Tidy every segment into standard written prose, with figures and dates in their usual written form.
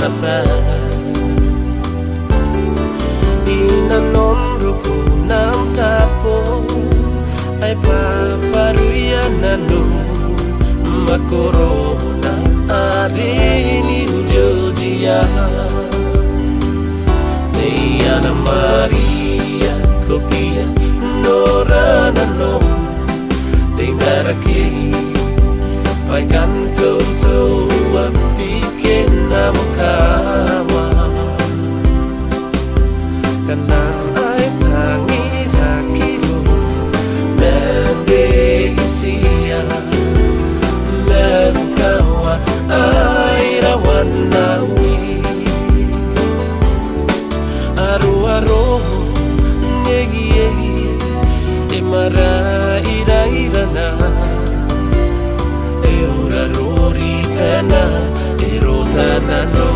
na ba inanon ruku nam tapo ay paparuya na no makorona arini Georgia Ana Maria Copia Nora no Tingara ki Pai kanto to Apikin na makawa Kanang ay tangi Rakiro Mende isiya Merkawa Ay rawan nawi Aru-aru Ngegi-ngegi Emara ira-irana Eura-rori pena Erota-nano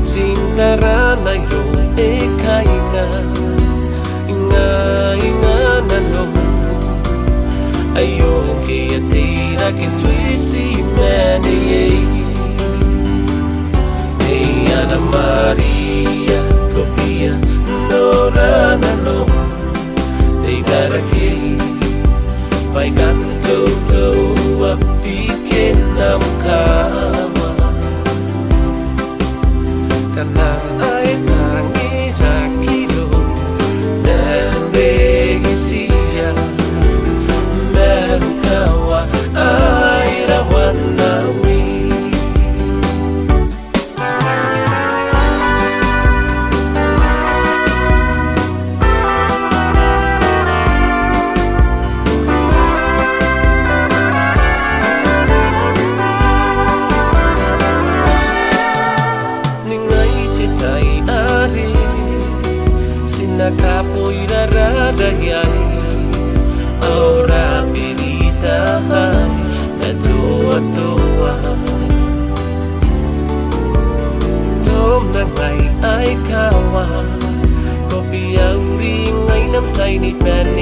Sintarana-yo Eka-inga Inga-inga-nano Ayo Kia-tira Kintuisi Mene-ye Ana Maria Copia Nora no Tingara ki Pai kanto to Apikin na makawa Kanang ay tangi Rakiro Nende isiya Merukawa Ay rawan nawi Nakapoy raradayay Aura piritahay Natua-tua Tom na ngay ay kawa Kopi auri ngay namtay ni Penny